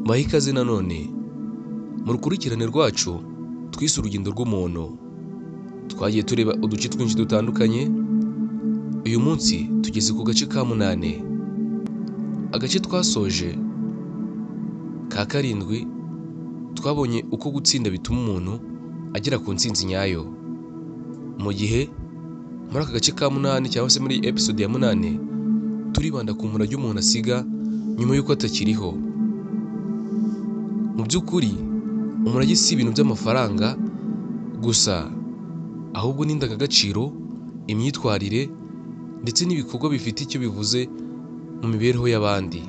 Mbahe ikaze nanone mu rukurikirane rwacu twise urugendo rw'umuntu. Twagiye tureba uduce twinshi dutandukanye. Uyu munsi tugeze ku gace ka 8. Agace twasoje ka 7 twabonye uko gutsinda bituma umuntu agera ku ntsinzi nyayo. Mu gihe muri aka gace ka 8 cyangwa se muri episode ya 8 turibanda ku murage umuntu asiga nyuma y'uko atakiriho. Mu by'ukuri umurage si ibintu by'amafaranga gusa, ahubwo n'indangagaciro, imyitwarire ndetse n'ibikorwa bifite icyo bivuze mu mibereho y'abandi,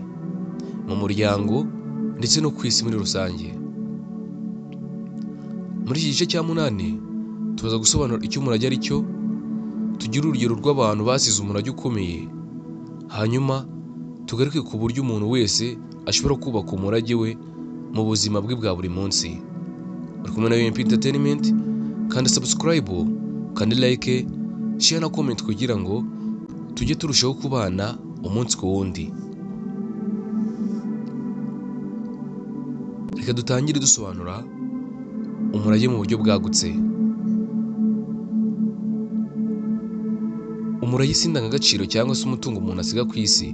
mu muryango ndetse no ku isi muri rusange. Muri iki gice cya 8 tubaza gusobanura icyo umurage ari cyo, tugira urugero rw'abantu basize umurage ukomeye, hanyuma tugaruke ku buryo umuntu wese ashobora kubaka umurage we mu buzima bwe bwa buri munsi. Uri kumwe na UMP Entertainment, kandi subscribe, kandi like, share na comment kugira ngo tujye turushaho kubana umunsi ku wundi. Reka dutangire dusobanura umurage mu buryo bwagutse. Umurage si indangagaciro cyangwa se umutungo umuntu asiga ku isi.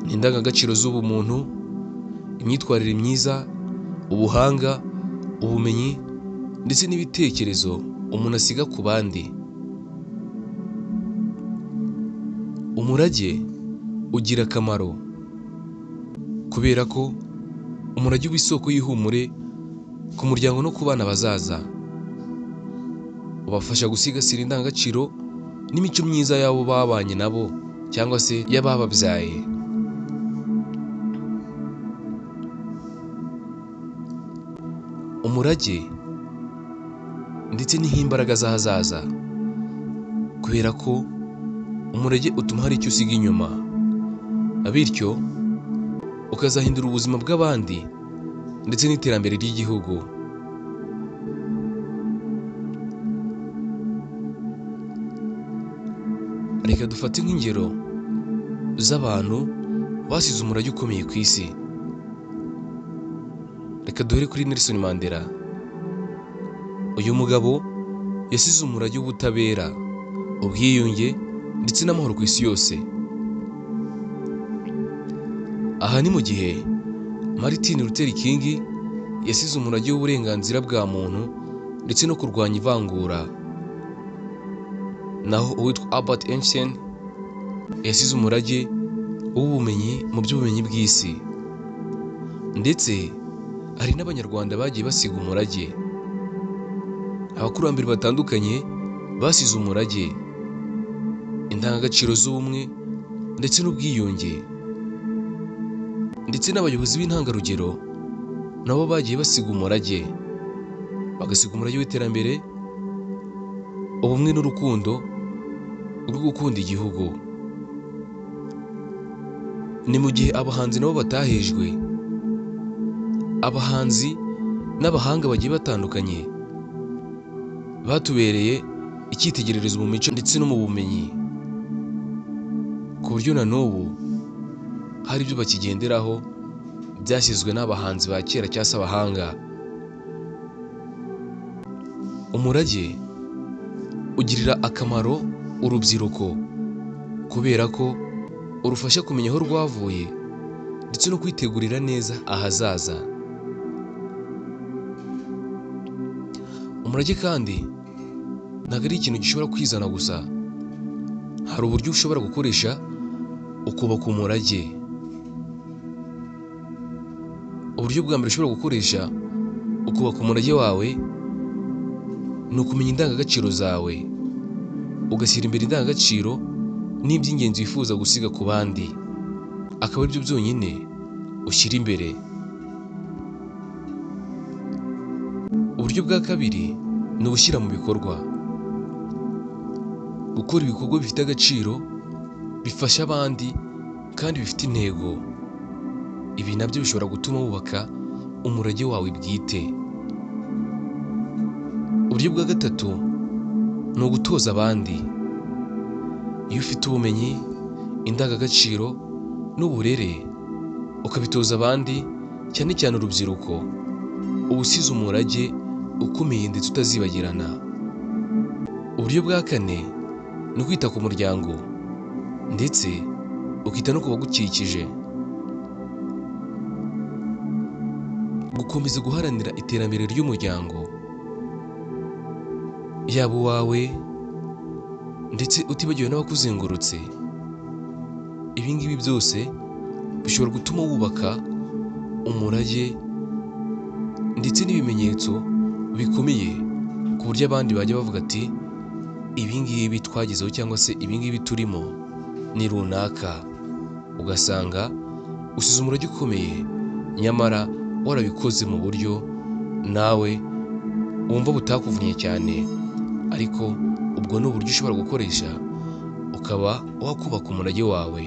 Ni indangagaciro z'ubumuntu, imyitwarire myiza, ubuhanga, ubumenyi ndetse n'ibitekerezo umuntu asiga ku bandi. Umurage ugira akamaro kubera ko umurage uba isoko y'ihumure ku muryango no ku bana bazaza. Ubafasha gusigasira indangagaciro n'imico myiza y'abo babanye nabo cyangwa se y'abababyaye. Umurage ndetse n'imbaraga z'ahazaza, kubera ko umurage utuma hari icyo usiga inyuma, bityo ukazahindura ubuzima bw'abandi ndetse n'iterambere ry'igihugu. Reka dufate nk'ingero z'abantu basize umurage ukomeye ku isi. Reka duhere kuri Nelson Mandela. Uyu mugabo yasize umurage w'ubutabera, ubwiyunge ndetse n'amahoro ku isi yose. Aha ni mu gihe Martin Luther King yasize umurage w'uburenganzira bwa muntu ndetse no kurwanya ivangura. Naho uwitwa Albert Einstein yasize umurage w'ubumenyi mu by'ubumenyi bw'isi. Ndetse hari n'Abanyarwanda bagiye basiga umurage. Abakurambere batandukanye basize umurage, indangagaciro z'ubumwe ndetse n'ubwiyunge. Ndetse n'abayobozi b'intangarugero nabo bagiye basiga umurage, bagasiga umurage w'iterambere, ubumwe n'urukundo rwo gukunda igihugu. Ni mu gihe abahanzi nabo batahejwe. Abahanzi n'abahanga bagiye batandukanye batubereye icyitegererezo mu mico ndetse no mu bumenyi, ku buryo na n'ubu hari ibyo bakigenderaho byashyizwe n'abahanzi ba kera cyangwa se abahanga. Umurage ugirira akamaro urubyiruko kubera ko urufasha kumenya aho rwavuye ndetse no kwitegurira neza ahazaza. Umurage kandi ntabwo ari ikintu gishobora kwizana gusa. Hari uburyo ushobora gukoresha ukubaka umurage. Uburyo bwa mbere ushobora gukoresha ukubaka umurage wawe ni ukumenya indangagaciro zawe, ugashyira imbere indangagaciro n'iby'ingenzi wifuza gusiga ku bandi, akaba aribyo byonyine ushyira imbere. Uburyo bwa kabiri ni ugushyira mu bikorwa. Gukora ibikorwa bifite agaciro, bifasha abandi kandi bifite intego. Ibi nabyo bishobora gutuma wubaka umurage wawe bwite. Uburyo bwa gatatu ni ugutoza abandi. Iyo ufite ubumenyi, indangagaciro n'uburere, ukabitoza abandi, cyane cyane urubyiruko, uba usize umurage ukomeye ndetse utazibagirana. Uburyo bwa kane ni ukwita ku muryango ndetse ukita no ku bagukikije. Gukomeza guharanira iterambere ry'umuryango, yaba uwawe ndetse utibagiwe n'abakuzengurutse. Ibi ngibi byose bishobora gutuma wubaka umurage ndetse n'ibimenyetso bikomeye ku buryo abandi bajya bavuga ati ibi ngibi twagezeho cyangwa se ibi ngibi turimo ni runaka. Ugasanga usize umurage ukomeye, nyamara warabikoze mu buryo nawe wumva butakuvunnye cyane, ariko ubwo ni uburyo ushobora gukoresha ukaba wakubaka umurage wawe.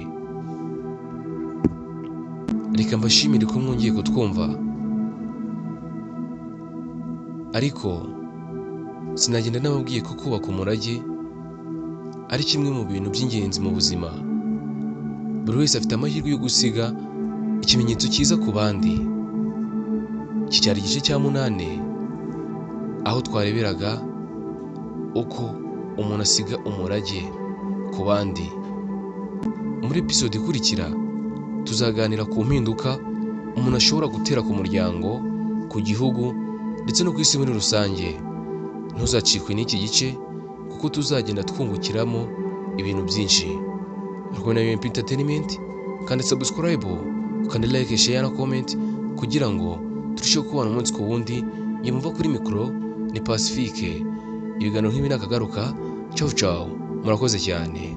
Reka mbashimire ko mwongeye kutwumva, ariko sinagenda nababwiye ko kubaka umurage ari kimwe mu bintu by'ingenzi mu buzima. Buri wese afite amahirwe yo gusiga ikimenyetso cyiza ku bandi. Iki cyari igice cya 8 aho twareberaga uko umuntu asiga umurage ku bandi. Muri episode ikurikira tuzaganira ku mpinduka umuntu ashobora gutera ku muryango, ku gihugu ndetse no ku isi muri rusange. Ntuzacikwe n'iki gice kuko tuzagenda twungukiramo ibintu byinshi. Rwanda na UMP Entertainment, kandi subscribe, kandi like, share na comment kugira ngo turusheho kubana umunsi ku wundi. Yumva kuri mikoro ni Pacifique. Ibiganiro nk'ibi nakagaruka. Ciao ciao, murakoze cyane.